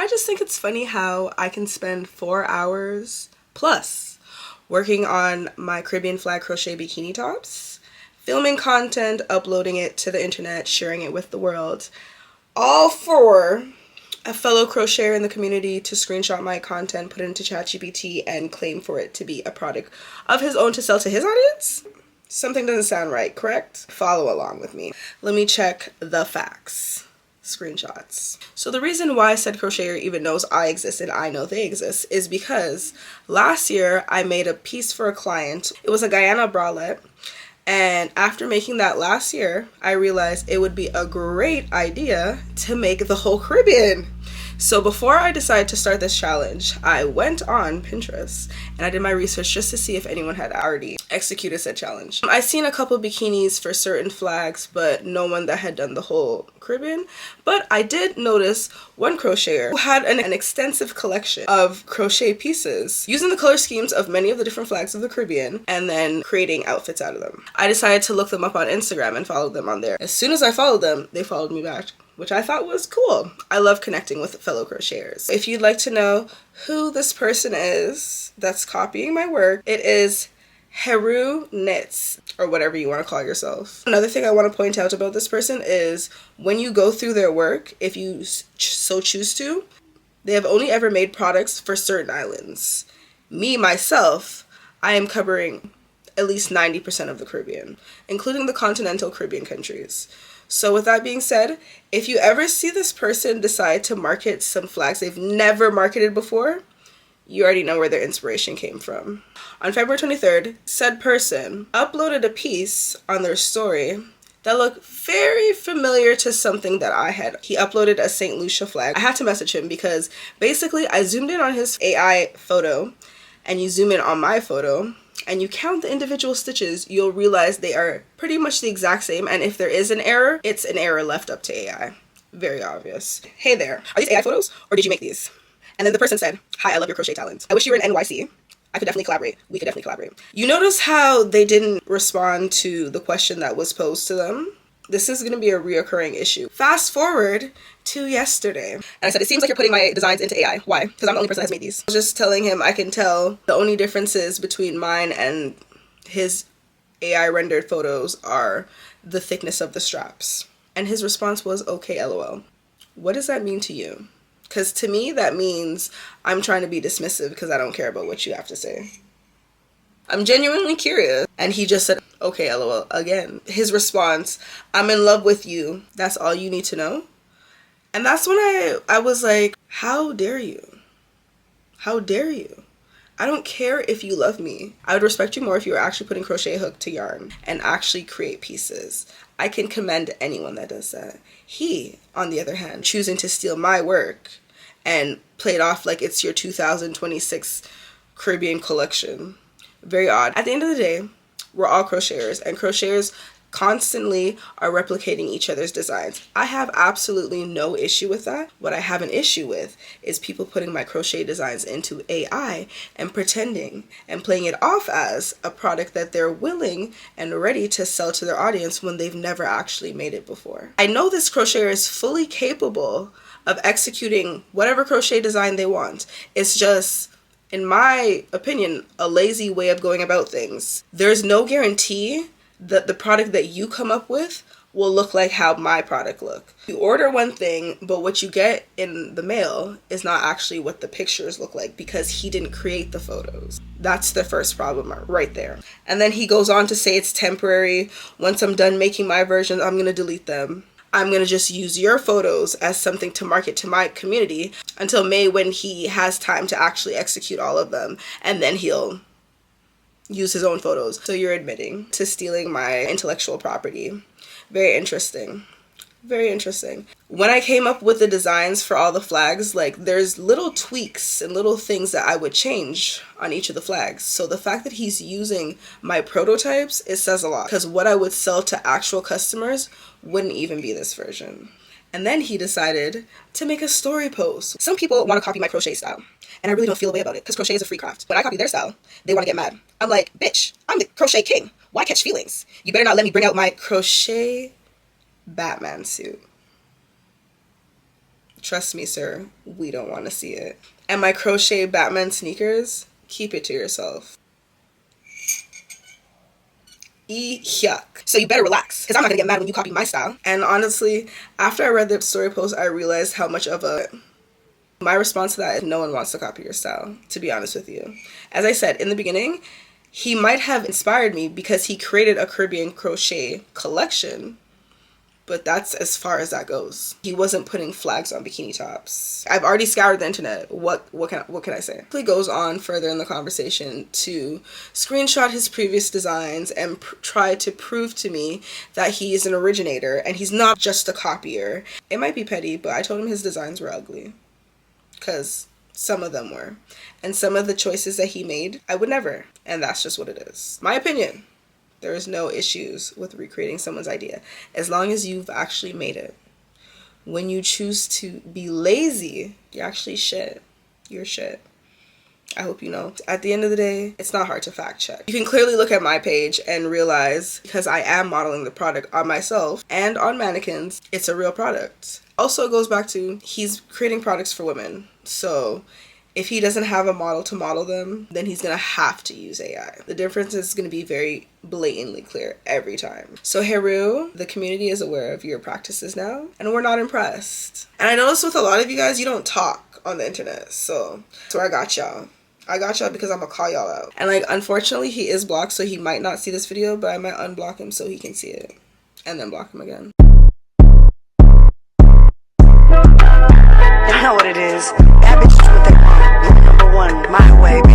I just think it's funny how I can spend 4 hours plus working on my Caribbean flag crochet bikini tops, filming content, uploading it to the internet, sharing it with the world, all for a fellow crocheter in the community to screenshot my content, put it into ChatGPT, and claim for it to be a product of his own to sell to his audience? Something doesn't sound right, correct? Follow along with me. Let me check the facts. Screenshots. So the reason why said crocheter even knows I exist and I know they exist is because last year I made a piece for a client. It was a Guyana bralette. And after making that last year, I realized it would be a great idea to make the whole Caribbean. So before I decided to start this challenge, I went on Pinterest and I did my research just to see if anyone had already executed said challenge. I seen a couple bikinis for certain flags, but no one that had done the whole Caribbean. But I did notice one crocheter who had an extensive collection of crochet pieces using the color schemes of many of the different flags of the Caribbean and then creating outfits out of them. I decided to look them up on Instagram and follow them on there. As soon as I followed them, they followed me back, which I thought was cool. I love connecting with fellow crocheters. If you'd like to know who this person is that's copying my work, it is Heru Knits, or whatever you want to call yourself. Another thing I want to point out about this person is when you go through their work, if you so choose to, they have only ever made products for certain islands. Me, myself, I am covering at least 90% of the Caribbean, including the continental Caribbean countries. So with that being said, if you ever see this person decide to market some flags they've never marketed before, you already know where their inspiration came from. On February 23rd, said person uploaded a piece on their story that looked very familiar to something that I had. He uploaded a St. Lucia flag. I had to message him because basically I zoomed in on his AI photo and you zoom in on my photo and you count the individual stitches, you'll realize they are pretty much the exact same. And if there is an error, it's an error left up to AI. Very obvious. Hey there, are these AI photos or did you make these? And then the person said, hi, I love your crochet talent. I wish you were in NYC. I could definitely collaborate. We could definitely collaborate. You notice how they didn't respond to the question that was posed to them? This is going to be a reoccurring issue. Fast forward to yesterday. And I said, it seems like you're putting my designs into AI. Why? Because I'm the only person that has made these. I was just telling him I can tell the only differences between mine and his AI rendered photos are the thickness of the straps. And his response was, okay, LOL. What does that mean to you? Because to me, that means I'm trying to be dismissive because I don't care about what you have to say. I'm genuinely curious. And he just said, okay, LOL, again. His response, I'm in love with you. That's all you need to know. And that's when I was like, how dare you? How dare you? I don't care if you love me. I would respect you more if you were actually putting crochet hook to yarn and actually create pieces. I can commend anyone that does that. He, on the other hand, choosing to steal my work and play it off like it's your 2026 Caribbean collection. Very odd. At the end of the day, we're all crocheters, and crocheters constantly are replicating each other's designs. I have absolutely no issue with that. What I have an issue with is people putting my crochet designs into AI and pretending and playing it off as a product that they're willing and ready to sell to their audience when they've never actually made it before. I know this crocheter is fully capable of executing whatever crochet design they want. It's just, in my opinion, a lazy way of going about things. There's no guarantee that the product that you come up with will look like how my product look. You order one thing, but what you get in the mail is not actually what the pictures look like because he didn't create the photos. That's the first problem right there. And then he goes on to say it's temporary. Once I'm done making my versions, I'm going to delete them. I'm going to just use your photos as something to market to my community until May when he has time to actually execute all of them. And then he'll use his own photos. So you're admitting to stealing my intellectual property. Very interesting. Very interesting. When I came up with the designs for all the flags, like there's little tweaks and little things that I would change on each of the flags. So the fact that he's using my prototypes, it says a lot because what I would sell to actual customers wouldn't even be this version. And then he decided to make a story post. Some people want to copy my crochet style. And I really don't feel a way about it because crochet is a free craft. When I copy their style, they want to get mad. I'm like, bitch, I'm the crochet king. Why catch feelings? You better not let me bring out my crochet Batman suit. Trust me, sir, we don't want to see it. And my crochet Batman sneakers, keep it to yourself. Yuck. So you better relax, because I'm not gonna get mad when you copy my style. And honestly, after I read the story post, I realized how much of a... My response to that is no one wants to copy your style, to be honest with you. As I said in the beginning, he might have inspired me because he created a Caribbean crochet collection, but that's as far as that goes. He wasn't putting flags on bikini tops. I've already scoured the internet. What can I say? He goes on further in the conversation to screenshot his previous designs and try to prove to me that he is an originator and he's not just a copier. It might be petty, but I told him his designs were ugly. Because some of them were. And some of the choices that he made, I would never. And that's just what it is. My opinion. There is no issues with recreating someone's idea, as long as you've actually made it. When you choose to be lazy, you're actually shit. You're shit. I hope you know. At the end of the day, it's not hard to fact check. You can clearly look at my page and realize, because I am modeling the product on myself and on mannequins, it's a real product. Also, it goes back to, he's creating products for women. So if he doesn't have a model to model them, then he's gonna have to use AI. The difference is gonna be very blatantly clear every time. So Heru, the community is aware of your practices now, and we're not impressed. And I noticed with a lot of you guys, you don't talk on the internet. So I got y'all. I got y'all because I'm gonna call y'all out. And like, unfortunately, he is blocked, so he might not see this video, but I might unblock him so he can see it. And then block him again. You know what it is. That bitch is what they want. Number one, my way, baby.